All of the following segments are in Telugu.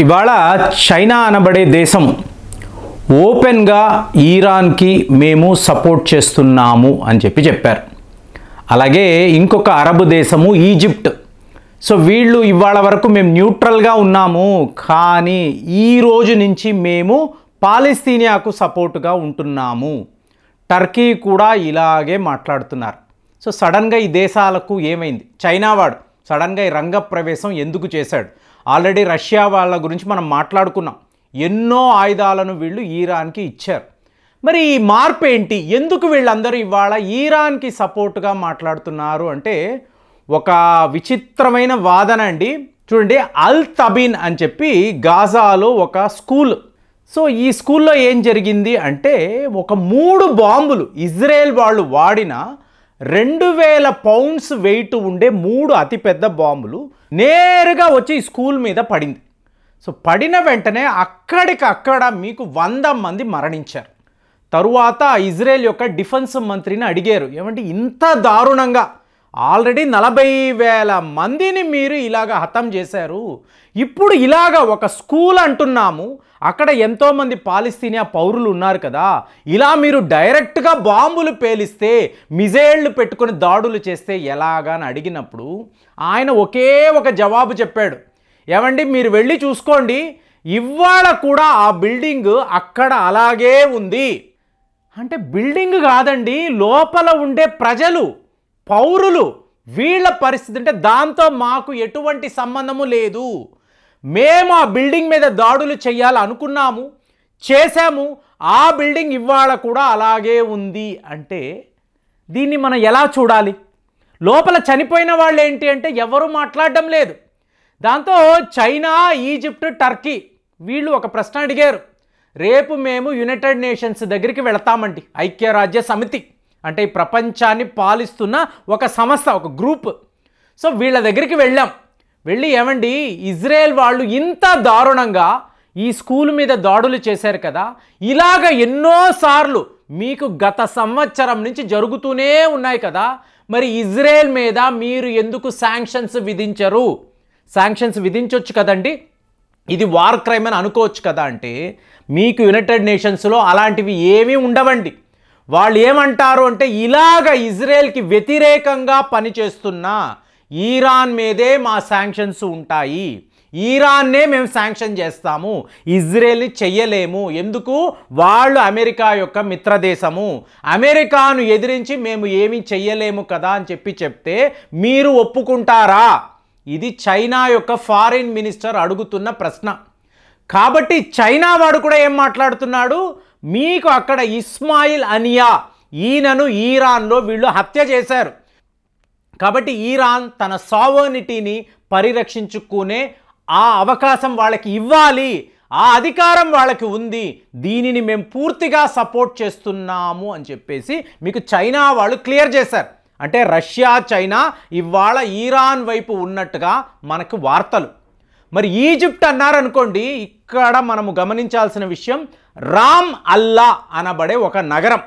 ఇవాళ చైనా అనబడే దేశం ఓపెన్గా ఇరాన్కి మేము సపోర్ట్ చేస్తున్నాము అని చెప్పారు. అలాగే ఇంకొక అరబ్ దేశము ఈజిప్ట్. సో వీళ్ళు ఇవాళ వరకు మేము న్యూట్రల్గా ఉన్నాము, కానీ ఈ రోజు నుంచి మేము పాలస్తీనియాకు సపోర్టుగా ఉంటున్నాము. టర్కీ కూడా ఇలాగే మాట్లాడుతున్నారు. సో సడన్గా ఈ దేశాలకు ఏమైంది? చైనా వాడు సడన్గా ఈ రంగ ప్రవేశం ఎందుకు చేశాడు? ఆల్రెడీ రష్యా వాళ్ళ గురించి మనం మాట్లాడుకున్నాం. ఎన్నో ఆయుధాలను వీళ్ళు ఇరాన్కి ఇచ్చారు. మరి ఈ మార్పు ఏంటి? ఎందుకు వీళ్ళందరూ ఇవాళ ఇరాన్కి సపోర్టుగా మాట్లాడుతున్నారు అంటే ఒక విచిత్రమైన వాదన అండి. చూడండి, అల్ తబీన్ అని చెప్పి గాజాలో ఒక స్కూల్. సో ఈ స్కూల్లో ఏం జరిగింది అంటే ఒక 3 బాంబులు ఇజ్రాయెల్ వాళ్ళు వాడిన 2000 పౌండ్స్ వెయిట్ ఉండే 3 అతిపెద్ద బాంబులు నేరుగా వచ్చి ఈ స్కూల్ మీద పడింది. సో పడిన వెంటనే అక్కడికక్కడ మీకు 100 మంది మరణించారు. తరువాత ఇజ్రాయెల్ యొక్క డిఫెన్స్ మంత్రిని అడిగారు, ఏమంటే ఇంత దారుణంగా ఆల్రెడీ 40,000 మందిని మీరు ఇలాగ హతం చేశారు, ఇప్పుడు ఇలాగ ఒక స్కూల్ అంటున్నాము, అక్కడ ఎంతోమంది పాలస్తీనియా పౌరులు ఉన్నారు కదా, ఇలా మీరు డైరెక్ట్గా బాంబులు పేలిస్తే మిజైళ్లు పెట్టుకొని దాడులు చేస్తే ఎలాగా అని అడిగినప్పుడు ఆయన ఒకే ఒక జవాబు చెప్పాడు, ఏమండి మీరు వెళ్ళి చూసుకోండి, ఇవాళ కూడా ఆ బిల్డింగ్ అక్కడ అలాగే ఉంది. అంటే బిల్డింగ్ కాదండి, లోపల ఉండే ప్రజలు, పౌరులు, వీళ్ళ పరిస్థితి అంటే దాంతో మాకు ఎటువంటి సంబంధము లేదు. మేము ఆ బిల్డింగ్ మీద దాడులు చేయాలనుకున్నాము, చేశాము, ఆ బిల్డింగ్ ఇవాళ కూడా అలాగే ఉంది. అంటే దీన్ని మనం ఎలా చూడాలి? లోపల చనిపోయిన వాళ్ళు ఏంటి అంటే ఎవరు మాట్లాడడం లేదు. దాంతో చైనా, ఈజిప్ట్, టర్కీ వీళ్ళు ఒక ప్రశ్న అడిగారు, రేపు మేము యునైటెడ్ నేషన్స్ దగ్గరికి వెళతామండి, ఐక్యరాజ్య సమితి అంటే ఈ ప్రపంచాన్ని పాలిస్తున్న ఒక సంస్థ, ఒక గ్రూప్. సో వీళ్ళ దగ్గరికి వెళ్ళాం. వెళ్ళి ఏమండి ఇజ్రాయెల్ వాళ్ళు ఇంత దారుణంగా ఈ స్కూల్ మీద దాడులు చేశారు కదా, ఇలాగ ఎన్నోసార్లు మీకు గత సంవత్సరం నుంచి జరుగుతూనే ఉన్నాయి కదా, మరి ఇజ్రాయెల్ మీద మీరు ఎందుకు శాంక్షన్స్ విధించరు? శాంక్షన్స్ విధించవచ్చు కదండి, ఇది వార్ క్రైమ్ అని అనుకోవచ్చు కదా. అంటే మీకు యునైటెడ్ నేషన్స్లో అలాంటివి ఏమీ ఉండవండి. వాళ్ళు ఏమంటారు అంటే ఇలాగ ఇజ్రాయెల్కి వ్యతిరేకంగా పనిచేస్తున్న ఇరాన్ మీదే మా శాంక్షన్స్ ఉంటాయి, ఇరాన్నే మేము శాంక్షన్ చేస్తాము, ఇజ్రాయెల్ని చెయ్యలేము. ఎందుకు? వాళ్ళు అమెరికా యొక్క మిత్రదేశము, అమెరికాను ఎదిరించి మేము ఏమీ చెయ్యలేము కదా అని చెప్తే మీరు ఒప్పుకుంటారా? ఇది చైనా యొక్క ఫారిన్ మినిస్టర్ అడుగుతున్న ప్రశ్న. కాబట్టి చైనా వాడు కూడా ఏం మాట్లాడుతున్నాడు, మీకు అక్కడ ఇస్మాయిల్ అనియా ఈయనను ఇరాన్లో వీళ్ళు హత్య చేశారు, కాబట్టి ఇరాన్ తన సావర్నిటీని పరిరక్షించుకునే ఆ అవకాశం వాళ్ళకి ఇవ్వాలి, ఆ అధికారం వాళ్ళకి ఉంది, దీనిని మేము పూర్తిగా సపోర్ట్ చేస్తున్నాము అని చెప్పేసి మీకు చైనా వాళ్ళు క్లియర్ చేశారు. అంటే రష్యా, చైనా ఇవాళ ఇరాన్ వైపు ఉన్నట్టుగా మనకు వార్తలు. మరి ఈజిప్ట్ అన్నారనుకోండి, ఇక్కడ మనము గమనించాల్సిన విషయం, రామ్ అల్లా అనబడే ఒక నగరం.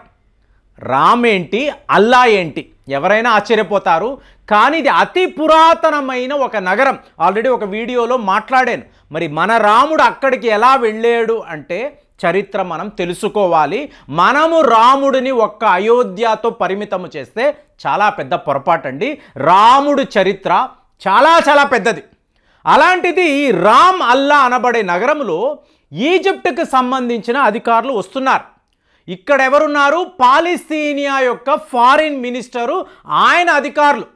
రామ్ ఏంటి, అల్లా ఏంటి, ఎవరైనా ఆశ్చర్యపోతారు, కానీ ఇది అతి పురాతనమైన ఒక నగరం. ఆల్రెడీ ఒక వీడియోలో మాట్లాడాను. మరి మన రాముడు అక్కడికి ఎలా వెళ్ళాడు అంటే చరిత్ర మనం తెలుసుకోవాలి. మనము రాముడిని ఒక్క అయోధ్యతో పరిమితము చేస్తే చాలా పెద్ద పొరపాటు అండి. రాముడు చరిత్ర చాలా చాలా పెద్దది. అలాంటిది రామ్ అల్లా అనబడే నగరంలో ఈజిప్ట్కి సంబంధించిన అధికారులు వస్తున్నారు. ఇక్కడ ఎవరున్నారు? పాలస్తీనియా యొక్క ఫారిన్ మినిస్టరు, ఆయన అధికారులు.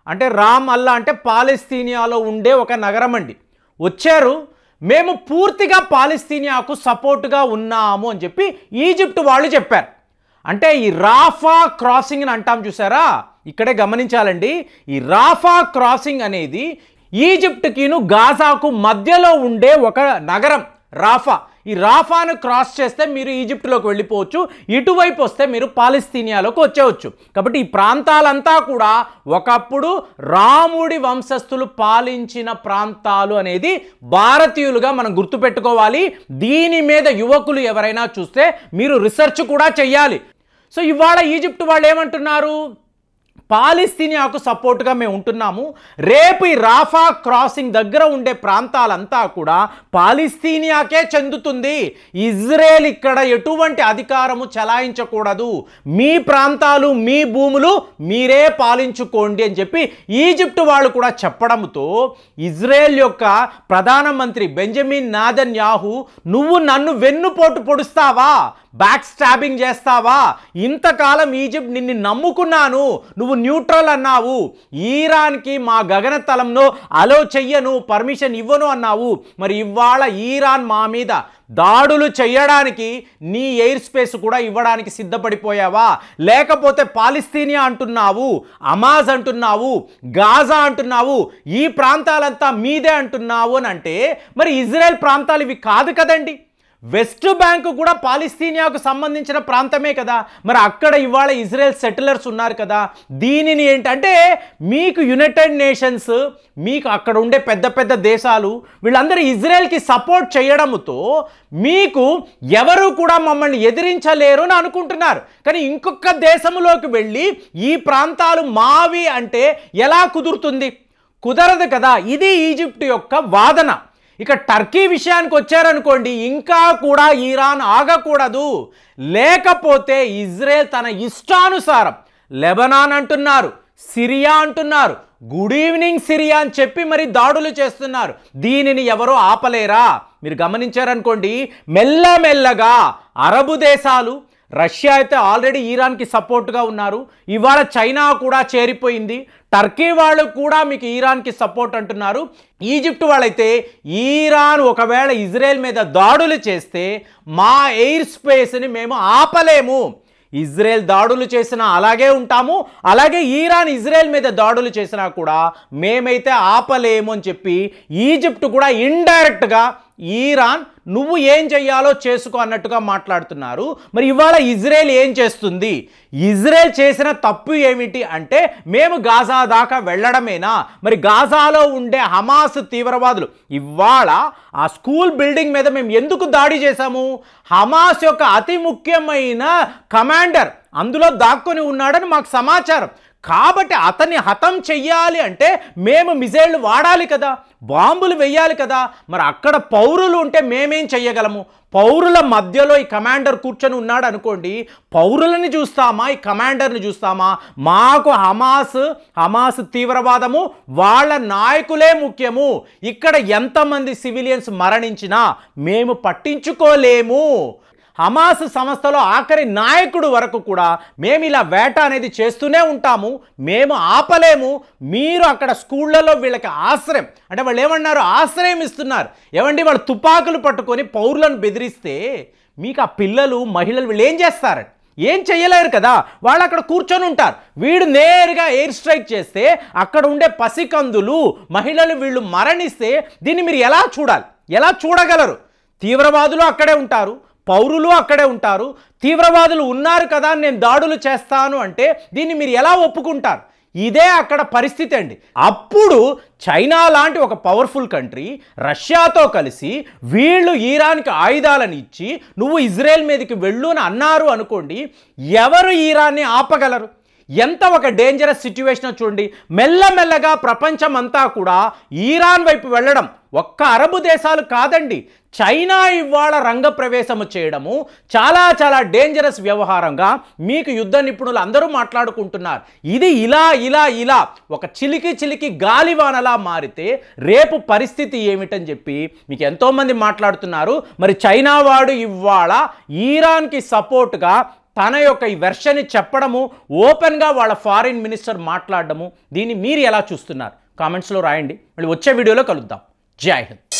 అంటే రామ్ అల్లా అంటే పాలస్తీనియాలో ఉండే ఒక నగరం అండి. వచ్చారు, మేము పూర్తిగా పాలస్తీనియాకు సపోర్టుగా ఉన్నాము అని చెప్పి ఈజిప్ట్ వాళ్ళు చెప్పారు. అంటే ఈ రాఫా క్రాసింగ్ అని అంటాం చూసారా, ఇక్కడే గమనించాలండి. ఈ రాఫా క్రాసింగ్ అనేది ఈజిప్ట్కిను గాజాకు మధ్యలో ఉండే ఒక నగరం రాఫా. ఈ రాఫాను క్రాస్ చేస్తే మీరు ఈజిప్ట్లోకి వెళ్ళిపోవచ్చు, ఇటువైపు వస్తే మీరు పాలస్తీనియాలోకి వచ్చేవచ్చు. కాబట్టి ఈ ప్రాంతాలంతా కూడా ఒకప్పుడు రాముడి వంశస్థులు పాలించిన ప్రాంతాలు అనేది భారతీయులుగా మనం గుర్తుపెట్టుకోవాలి. దీని మీద యువకులు ఎవరైనా చూస్తే మీరు రీసెర్చ్ కూడా చెయ్యాలి. సో ఇవాళ ఈజిప్ట్ వాళ్ళు ఏమంటున్నారు, పాలస్తీనియాకు సపోర్ట్గా మేము ఉంటున్నాము. రేపు ఈ రాఫా క్రాసింగ్ దగ్గర ఉండే ప్రాంతాలంతా కూడా పాలస్తీనియాకే చెందుతుంది. ఇజ్రాయెల్ ఇక్కడ ఎటువంటి అధికారము చలాయించకూడదు. మీ ప్రాంతాలు, మీ భూములు మీరే పాలించుకోండి అని చెప్పి ఈజిప్ట్ వాళ్ళు కూడా చెప్పడంతో ఇజ్రాయెల్ యొక్క ప్రధానమంత్రి బెంజమిన్ నెతన్యాహు, నువ్వు నన్ను వెన్నుపోటు పొడుస్తావా, బ్యాక్ స్టాబింగ్ చేస్తావా, ఇంతకాలం ఈజిప్ట్ నిన్ను నమ్ముకున్నాను, నువ్వు న్యూట్రల్ అన్నావు, ఈరాన్కి మా గగనతలంలో అలో చెయ్యను, పర్మిషన్ ఇవ్వను అన్నావు, మరి ఇవాళ ఈరాన్ మా మీద దాడులు చేయడానికి నీ ఎయిర్ స్పేస్ కూడా ఇవ్వడానికి సిద్ధపడిపోయావా? లేకపోతే పాలస్తీనియా అంటున్నావు, హమాస్ అంటున్నావు, గాజా అంటున్నావు, ఈ ప్రాంతాలంతా మీదే అంటున్నావు అని అంటే మరి ఇజ్రాయెల్ ప్రాంతాలు ఇవి కాదు కదండి. వెస్ట్ బ్యాంక్ కూడా పాలస్తీనియాకు సంబంధించిన ప్రాంతమే కదా. మరి అక్కడ ఇవాళ ఇజ్రాయెల్ సెటిలర్స్ ఉన్నారు కదా. దీనిని ఏంటంటే మీకు యునైటెడ్ నేషన్స్, మీకు అక్కడ ఉండే పెద్ద పెద్ద దేశాలు వీళ్ళందరూ ఇజ్రాయెల్కి సపోర్ట్ చేయడంతో మీకు ఎవరు కూడా మమ్మల్ని ఎదిరించలేరు అని అనుకుంటున్నారు. కానీ ఇంకొక దేశంలోకి వెళ్ళి ఈ ప్రాంతాలు మావి అంటే ఎలా కుదురుతుంది? కుదరదు కదా. ఇది ఈజిప్ట్ యొక్క వాదన. ఇక టర్కీ విషయానికి వచ్చారనుకోండి, ఇంకా కూడా ఈరాన్ ఆగకూడదు, లేకపోతే ఇజ్రాయెల్ తన ఇష్టానుసారం లెబనాన్ అంటున్నారు, సిరియా అంటున్నారు, గుడ్ ఈవినింగ్ సిరియా అని చెప్పి మరి దాడులు చేస్తున్నారు. దీనిని ఎవరో ఆపలేరా? మీరు గమనించారనుకోండి, మెల్లమెల్లగా అరబు దేశాలు, రష్యా అయితే ఆల్రెడీ ఈరాన్కి సపోర్ట్గా ఉన్నారు, ఇవాళ చైనా కూడా చేరిపోయింది, టర్కీ వాళ్ళు కూడా మీకు ఈరాన్కి సపోర్ట్ అంటున్నారు. ఈజిప్ట్ వాళ్ళైతే ఈరాన్ ఒకవేళ ఇజ్రాయెల్ మీద దాడులు చేస్తే మా ఎయిర్ స్పేస్ని మేము ఆపలేము, ఇజ్రాయెల్ దాడులు చేసినా అలాగే ఉంటాము, అలాగే ఈరాన్ ఇజ్రాయెల్ మీద దాడులు చేసినా కూడా మేమైతే ఆపలేము అని చెప్పి ఈజిప్ట్ కూడా ఇండైరెక్ట్గా ఈరాన్ నువ్వు ఏం చెయ్యాలో చేసుకో అన్నట్టుగా మాట్లాడుతున్నారు. మరి ఇవాళ ఇజ్రాయెల్ ఏం చేస్తుంది? ఇజ్రాయెల్ చేసిన తప్పు ఏమిటి అంటే మేము గాజా దాకా వెళ్ళడమేనా? మరి గాజాలో ఉండే హమాస్ తీవ్రవాదులు ఇవాళ ఆ స్కూల్ బిల్డింగ్ మీద మేము ఎందుకు దాడి చేశాము? హమాస్ యొక్క అతి ముఖ్యమైన కమాండర్ అందులో దాక్కొని ఉన్నాడని మాకు సమాచారం. కాబట్టి అతన్ని హతం చెయ్యాలి అంటే మేము మిజైళ్ళు వాడాలి కదా, బాంబులు వెయ్యాలి కదా. మరి అక్కడ పౌరులు ఉంటే మేమేం చెయ్యగలము? పౌరుల మధ్యలో ఈ కమాండర్ కూర్చొని ఉన్నాడు అనుకోండి, పౌరులని చూస్తామా, ఈ కమాండర్ని చూస్తామా? మాకు హమాస్ తీవ్రవాదము, వాళ్ళ నాయకులే ముఖ్యము. ఇక్కడ ఎంతమంది సివిలియన్స్ మరణించినా మేము పట్టించుకోలేము. హమాస్ సంస్థలో ఆఖరి నాయకుడు వరకు కూడా మేము ఇలా వేట అనేది చేస్తూనే ఉంటాము, మేము ఆపలేము. మీరు అక్కడ స్కూళ్ళలో వీళ్ళకి ఆశ్రయం అంటే వాళ్ళు ఏమన్నారు, ఆశ్రయం ఇస్తున్నారు. ఏమండి, వాళ్ళు తుపాకులు పట్టుకొని పౌరులను బెదిరిస్తే మీకు ఆ పిల్లలు, మహిళలు వీళ్ళు ఏం చేస్తారు? ఏం చెయ్యలేరు కదా. వాళ్ళు అక్కడ కూర్చొని ఉంటారు. వీడు నేరుగా ఎయిర్ స్ట్రైక్ చేస్తే అక్కడ ఉండే పసికందులు, మహిళలు వీళ్ళు మరణిస్తే దీన్ని మీరు ఎలా చూడాలి? ఎలా చూడగలరు? తీవ్రవాదులు అక్కడే ఉంటారు, పౌరులు అక్కడే ఉంటారు. తీవ్రవాదులు ఉన్నారు కదా నేను దాడులు చేస్తాను అంటే దీన్ని మీరు ఎలా ఒప్పుకుంటారు? ఇదే అక్కడ పరిస్థితి అండి. అప్పుడు చైనా లాంటి ఒక పవర్ఫుల్ కంట్రీ రష్యాతో కలిసి వీళ్ళు ఈరాన్కి ఆయుధాలను ఇచ్చి నువ్వు ఇజ్రాయెల్ మీదకి వెళ్ళు అని అన్నారు అనుకోండి, ఎవరు ఈరాన్ని ఆపగలరు? ఎంత ఒక డేంజరస్ సిచ్యువేషన్ చూడండి. మెల్లమెల్లగా ప్రపంచం అంతా కూడా ఈరాన్ వైపు వెళ్ళడం, ఒక్క అరబు దేశాలు కాదండి, చైనా ఇవాళ రంగప్రవేశము చేయడము చాలా చాలా డేంజరస్ వ్యవహారంగా మీకు యుద్ధ నిపుణులు అందరూ మాట్లాడుకుంటున్నారు. ఇది ఇలా ఒక చిలికి గాలివానలా మారితే రేపు పరిస్థితి ఏమిటని చెప్పి మీకు ఎంతోమంది మాట్లాడుతున్నారు. మరి చైనా వాడు ఇవాళ ఈరాన్కి సపోర్ట్గా తన యొక్క ఈ వెర్షన్ని చెప్పడము, ఓపెన్గా వాళ్ళ ఫారిన్ మినిస్టర్ మాట్లాడడము, దీన్ని మీరు ఎలా చూస్తున్నారు? కామెంట్స్లో రాయండి. మళ్ళీ వచ్చే వీడియోలో కలుద్దాం. జై హింద్.